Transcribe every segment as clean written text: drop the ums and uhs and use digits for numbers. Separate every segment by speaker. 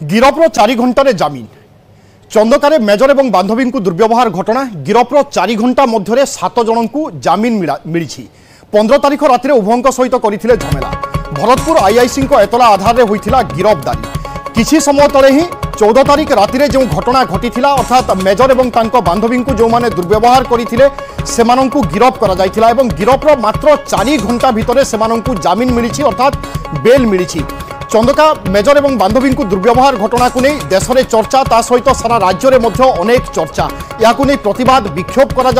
Speaker 1: गिरफ्र 4 घंटे जमीन चंदकार मेजर और बांधवी को दुर्व्यवहार घटना गिरफ्र 4 घंटा मध्य 7 जन को जमीन मिली 15 तारीख राति उभयों सहित करते झमेला भरतपुर आईआईसी एतला आधार में होता गिरफ्तारी किसी समय तले ही 14 तारीख राति जो घटना घटी अर्थात मेजर और बांधवी को जो मैंने दुर्व्यवहार करते से गिरफ्त कर गिरफ्र मात्र 4 घंटा भितर से जमीन मिली अर्थात बेल मिली चंदका मेजर और बांधवी को दुर्व्यवहार घटना को नहीं देश में चर्चा ता सहित सारा राज्य में अनेक चर्चा या प्रतिवाद विक्षोभ करा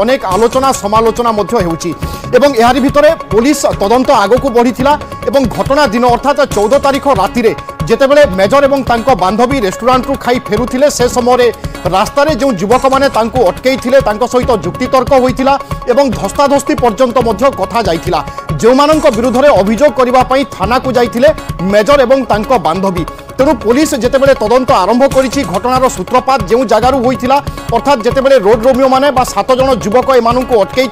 Speaker 1: अनेक आलोचना समालोचना यार भितर पुलिस तदंत आग को बढ़ी घटना दिन अर्थात 14 तारीख राति जितेबले मेजर और बांधवी रेस्टोरेंट रू खाई फेरुथिले से समय रास्तार जो युवक मैंने अटकई सहित जुक्तितर्क होता धस्ताधस्ती पर्यंत कथा जाइथिला जो विरुद्ध में अभियोग करने थाना को जाइथिले मेजर और बांधवी तेणु पुलिस जितेबले तदंत आरंभ करिछि घटनार सूत्रपात जो जगार होइथिला अर्थात जितेबले रोड रोमियो माने 7 जन युवक एमानू अटकई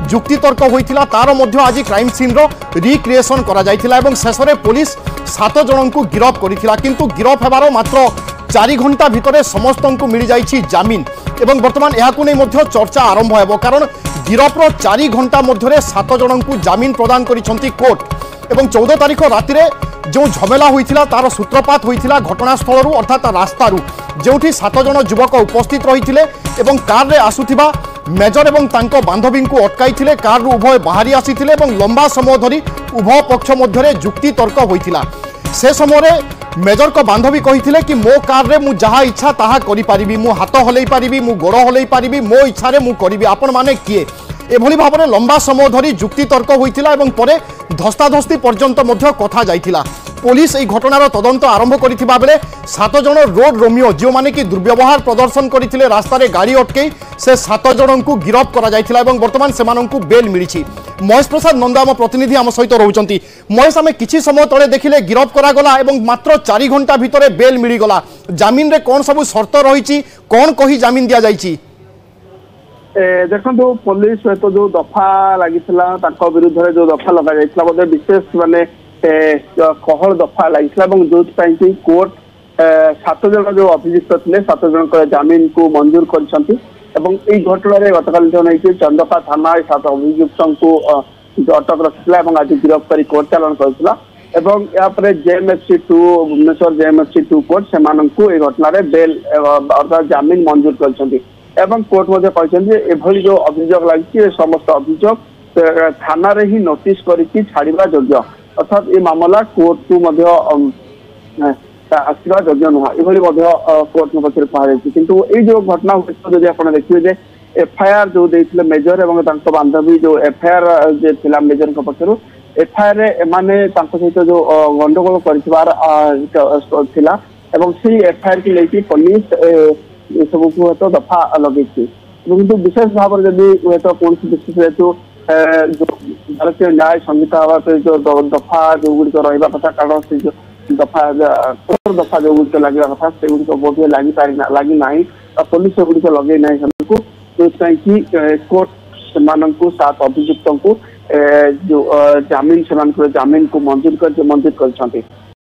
Speaker 1: जुक्तितर्क होइथिला तार मध्य आज क्राइम सीन रो रिक्रिएशन करा जाइथिला एवं शेष में पुलिस 7 जन को गिरफ्त करिथिला किंतु गिरफ्त हेबार मात्र 4 घंटा भितर समस्त को मिल जाइछि जमीन एवं वर्तमान यहाकू नै मध्य चर्चा आरंभ हेबो कारण गिरफ्र 4 घंटा मध्य 7 जन को जमीन प्रदान करिसंती कोर्ट एवं 14 तारीख राति जो झमेला होइथिला तार सूत्रपात होइथिला घटनास्थल अर्थात रास्तारू जोठी 7 जन युवक उपस्थित रहिथिले एवं कार रे आसुथिबा मेजर और बांधवी को अटकाई कार उभय बाहरी आसीथिले एवं लंबा समय धरी उभय पक्ष मध्य जुक्ति तर्क होइथिला से समय मेजर को बांधवी कही कि मो कार रे मु जहा इच्छा ताहा करि परिबी मु हाथ हलई परिबी मु गोड़ हलई परिबी मो इच्छा रे मु करिबी आपण माने किए एभली भाव में लंबा समय धरी जुक्ति तर्क होइथिला एवं परे धस्ताधस्ती पर्यंत मध्य कथा जाइथिला पुलिस यह घटनार तदंत आरंभ करथिबा बेले 7 जन रोड रोमियो जो माने कि दुर्व्यवहार प्रदर्शन करथिले रास्ता रे गाड़ी अटकई से 7 जन को गिरफ्त करा जाइथिला एवं वर्तमान सेमानंकु बेल मिली महेश प्रसाद नंदा आम प्रतिनिधि आम सहित रहउचंती महेश आम किछि समय तले देखिले गिरफ्त करा गला एवं मात्र 4 घंटा भितर बेल मिली गला जमीन रे कोन सब शर्त रहिछि कोन कहि जमीन दिया जाइछि
Speaker 2: देखो पुलिस तो जो दफा लगी विरुद्ध में जो दफा लगा बोधे विशेष माने कहल दफा लगी जो कोर्ट 7 जन जो अभियुक्त थे 7 जन जमीन को मंजूर कर घटना गतकाल जो नहीं चंदका थाना 7 अभियुक्त को अटक रखिला आज गिरफ्तारी कोर्ट चालान कर जेएमएफसी 2 भुवनेश्वर जेएमएफसी 2 कोर्ट से घटना बेल अर्थात जमीन मंजूर कर कोर्ट कहते जो अभियोग लगी समस्त अभियोग थाना रे ही नोटिस करके छाड़ा योग्य अर्थात ये मामला कोर्ट को आसवा योग्य नुह ये कोर्ट पक्ष कहुई किंतु ये जो घटना हुई आप देखिए एफआईआर जो देते मेजर और बांधवी जो एफआईआर मेजर पक्ष एफआईआर एमाने सहित जो गंडगोल कर एफआईआर की लेकिन पुलिस सब को दफा लगे किंतु विशेष भाव में जब हूँ कौन विशेष हेतु जो भारतीय न्याय संहिता जो दफा जो गुड़िक रहा कथा कारण से जो दफा दफा जो गुड़िक लगे कथा से गुड़िक बोध लगी ना पुलिस से गुड़िक लगे ना जो कोर्ट से 7 अभियुक्त को जो जमीन से जमीन को मंजूर कर